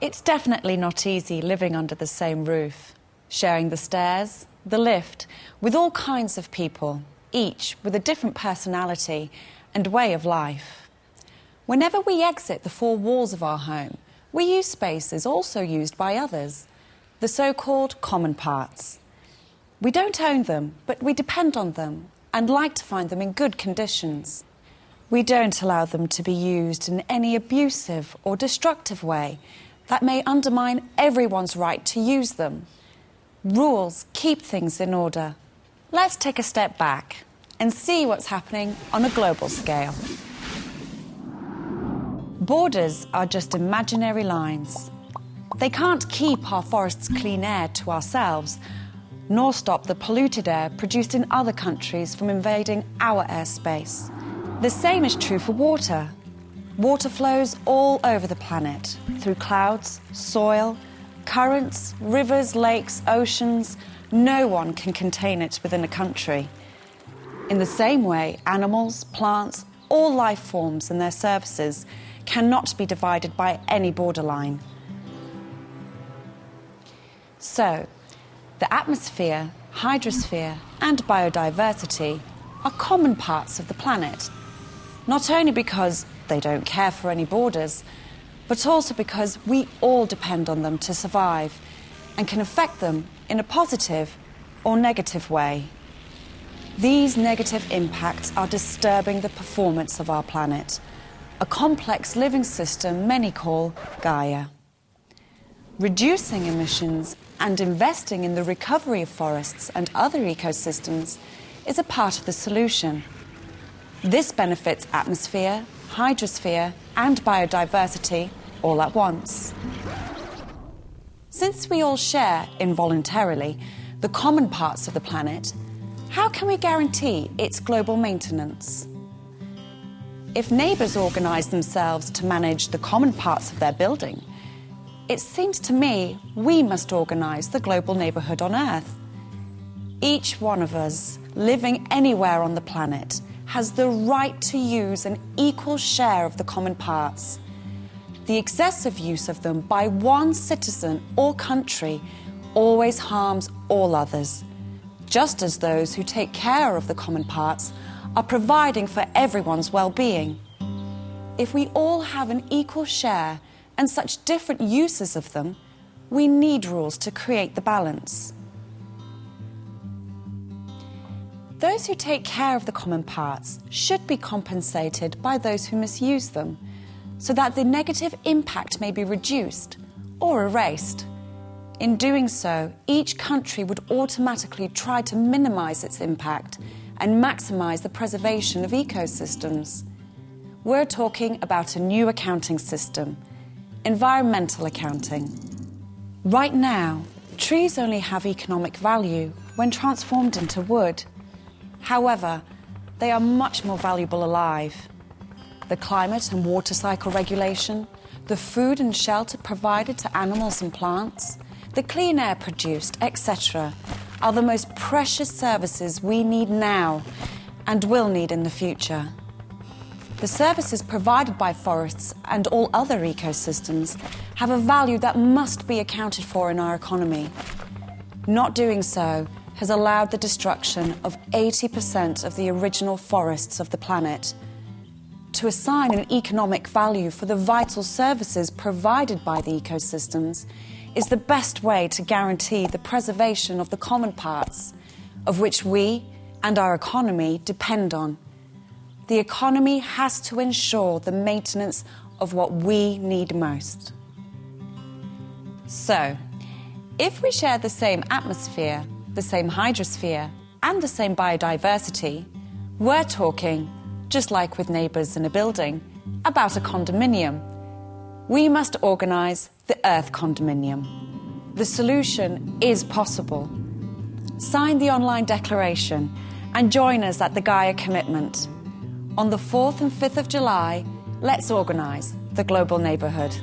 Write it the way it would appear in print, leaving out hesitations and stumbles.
It's definitely not easy living under the same roof, sharing the stairs, the lift, with all kinds of people, each with a different personality and way of life. Whenever we exit the four walls of our home, we use spaces also used by others, the so-called common parts. We don't own them, but we depend on them and like to find them in good conditions. We don't allow them to be used in any abusive or destructive way that may undermine everyone's right to use them. Rules keep things in order. Let's take a step back and see what's happening on a global scale. Borders are just imaginary lines. They can't keep our forests' clean air to ourselves, nor stop the polluted air produced in other countries from invading our airspace. The same is true for water. Water flows all over the planet, through clouds, soil, currents, rivers, lakes, oceans. No one can contain it within a country. In the same way, animals, plants, all life forms and their services cannot be divided by any borderline. So, the atmosphere, hydrosphere and biodiversity are common parts of the planet, not only because they don't care for any borders, but also because we all depend on them to survive and can affect them in a positive or negative way. These negative impacts are disturbing the performance of our planet, a complex living system many call Gaia. Reducing emissions and investing in the recovery of forests and other ecosystems is a part of the solution. This benefits atmosphere, hydrosphere and biodiversity all at once. Since we all share, involuntarily, the common parts of the planet, how can we guarantee its global maintenance? If neighbours organise themselves to manage the common parts of their building, it seems to me we must organise the global neighbourhood on Earth. Each one of us, living anywhere on the planet, has the right to use an equal share of the common parts. The excessive use of them by one citizen or country always harms all others, just as those who take care of the common parts are providing for everyone's well-being. If we all have an equal share and such different uses of them, we need rules to create the balance. Those who take care of the common parts should be compensated by those who misuse them, so that the negative impact may be reduced or erased. In doing so, each country would automatically try to minimise its impact and maximise the preservation of ecosystems. We're talking about a new accounting system, environmental accounting. Right now, trees only have economic value when transformed into wood. However, they are much more valuable alive. The climate and water cycle regulation, the food and shelter provided to animals and plants, the clean air produced, etc., are the most precious services we need now and will need in the future. The services provided by forests and all other ecosystems have a value that must be accounted for in our economy. Not doing so has allowed the destruction of 80% of the original forests of the planet. To assign an economic value for the vital services provided by the ecosystems is the best way to guarantee the preservation of the common parts, of which we and our economy depend on. The economy has to ensure the maintenance of what we need most. So, if we share the same atmosphere, the same hydrosphere and the same biodiversity, we're talking, just like with neighbours in a building, about a condominium. We must organise the Earth Condominium. The solution is possible. Sign the online declaration and join us at the Gaia Commitment. On the 4th and 5th of July, let's organise the global neighbourhood.